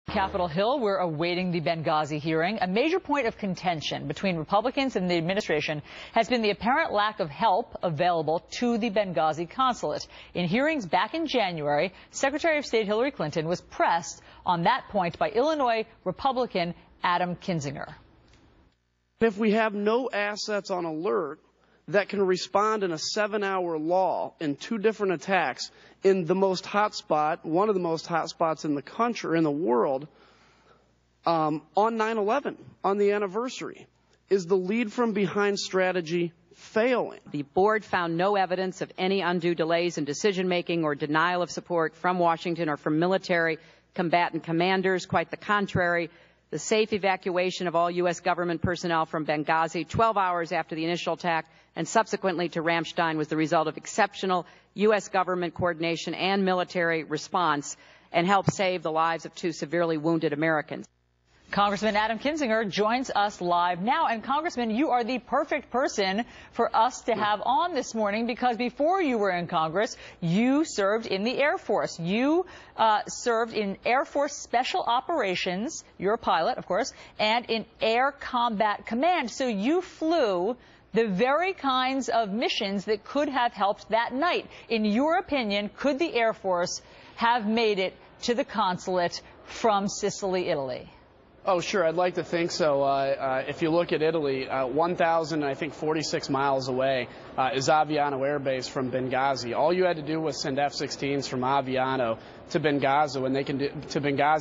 Capitol Hill, we're awaiting the Benghazi hearing. A major point of contention between Republicans and the administration has been the apparent lack of help available to the Benghazi consulate. In hearings back in January, Secretary of State Hillary Clinton was pressed on that point by Illinois Republican Adam Kinzinger. If we have no assets on alert that can respond in a 7-hour lull in 2 different attacks in the most hot spot, one of the most hot spots in the country, in the world, on 9/11, on the anniversary, is the lead from behind strategy failing? The board found no evidence of any undue delays in decision-making or denial of support from Washington or from military combatant commanders. Quite the contrary. The safe evacuation of all U.S. government personnel from Benghazi 12 hours after the initial attack and subsequently to Ramstein was the result of exceptional U.S. government coordination and military response and helped save the lives of 2 severely wounded Americans. Congressman Adam Kinzinger joins us live now. And Congressman, you are the perfect person for us to have on this morning because before you were in Congress, you served in the Air Force. You served in Air Force Special Operations, you're a pilot, of course, and in Air Combat Command. So you flew the very kinds of missions that could have helped that night. In your opinion, could the Air Force have made it to the consulate from Sicily, Italy? Oh, sure. I'd like to think so. If you look at Italy, 1,046 miles away is Aviano Air Base from Benghazi. All you had to do was send F-16s from Aviano to Benghazi,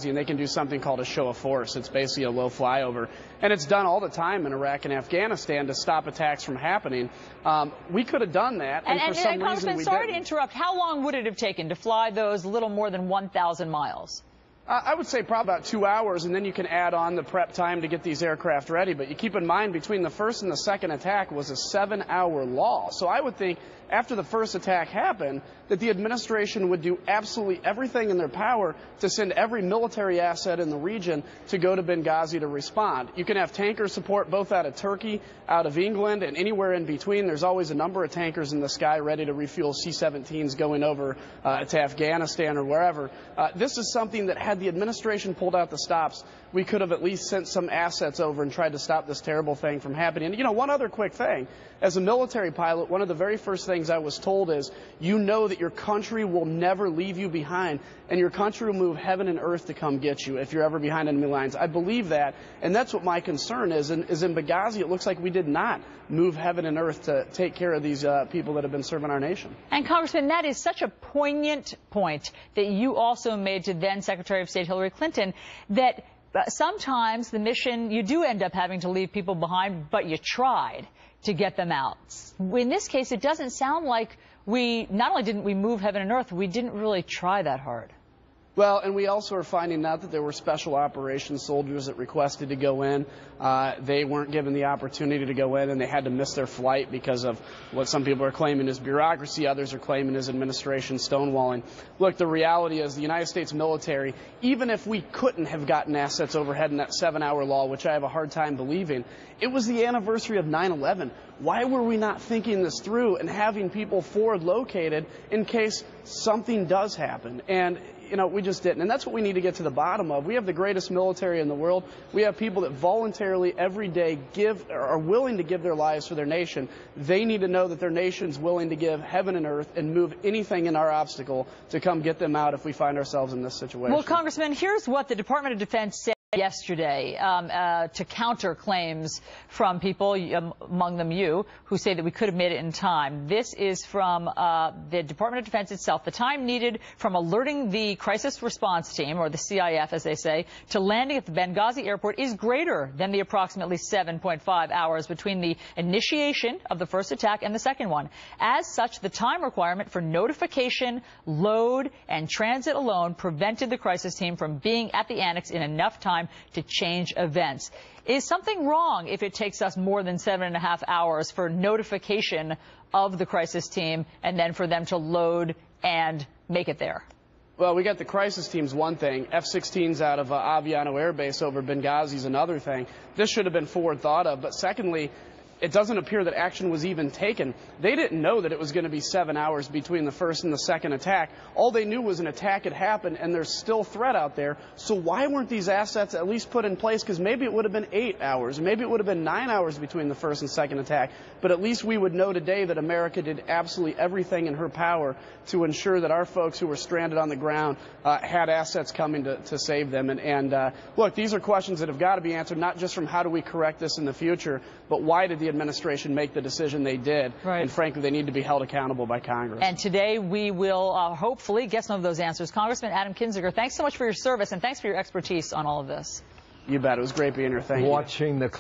and they can do something called a show of force. It's basically a low flyover, and it's done all the time in Iraq and Afghanistan to stop attacks from happening. We could have done that, and for some reason we sorry didn't. to interrupt. How long would it have taken to fly those little more than 1,000 miles? I would say probably about 2 hours, and then you can add on the prep time to get these aircraft ready. But you keep in mind, between the first and the second attack was a 7-hour lull. So I would think after the first attack happened that the administration would do absolutely everything in their power to send every military asset in the region to go to Benghazi to respond. You can have tanker support both out of Turkey, out of England, and anywhere in between. There's always a number of tankers in the sky ready to refuel C-17s going over to Afghanistan or wherever. This is something that had the administration pulled out the stops, we could have at least sent some assets over and tried to stop this terrible thing from happening. And, you know, one other quick thing. As a military pilot, one of the very first things I was told is, you know that your country will never leave you behind, and your country will move heaven and earth to come get you if you're ever behind enemy lines. I believe that, and that's what my concern is. In Benghazi, it looks like we did not move heaven and earth to take care of these people that have been serving our nation. And, Congressman, that is such a poignant point that you also made to then Secretary of State Hillary Clinton, that sometimes the mission, you do end up having to leave people behind, but you tried to get them out. In this case, it doesn't sound like not only didn't we move heaven and earth, we didn't really try that hard. Well, and we also are finding out that there were special operations soldiers that requested to go in. They weren't given the opportunity to go in, and they had to miss their flight because of what some people are claiming is bureaucracy, others are claiming is administration stonewalling. Look, the reality is the United States military, even if we couldn't have gotten assets overhead in that 7-hour lull, which I have a hard time believing, it was the anniversary of 9/11. Why were we not thinking this through and having people forward located in case something does happen? And you know, we just didn't. And that's what we need to get to the bottom of. We have the greatest military in the world. We have people that voluntarily every day are willing to give their lives for their nation. They need to know that their nation's willing to give heaven and earth and move anything in our obstacle to come get them out if we find ourselves in this situation. Well, Congressman, here's what the Department of Defense said yesterday to counter claims from people, among them you, who say that we could have made it in time. This is from the Department of Defense itself. The time needed from alerting the crisis response team, or the CIF as they say, to landing at the Benghazi airport is greater than the approximately 7.5 hours between the initiation of the first attack and the second one. As such, the time requirement for notification, load, and transit alone prevented the crisis team from being at the annex in enough time to change events. Is something wrong if it takes us more than 7.5 hours for notification of the crisis team and then for them to load and make it there? Well, we got the crisis teams, one thing. F-16s out of Aviano Air Base over Benghazi is another thing. This should have been forward thought of. But secondly, it doesn't appear that action was even taken. They didn't know that it was going to be 7 hours between the first and the second attack. All they knew was an attack had happened, and there's still threat out there. So why weren't these assets at least put in place? Because maybe it would have been 8 hours. Maybe it would have been 9 hours between the first and second attack. But at least we would know today that America did absolutely everything in her power to ensure that our folks who were stranded on the ground had assets coming to save them. And look, these are questions that have got to be answered, not just from how do we correct this in the future, but why did the administration make the decision they did? Right. And frankly, they need to be held accountable by Congress. And today we will hopefully get some of those answers. Congressman Adam Kinzinger, thanks so much for your service, and thanks for your expertise on all of this. You bet. It was great being here. Thank you. Watching the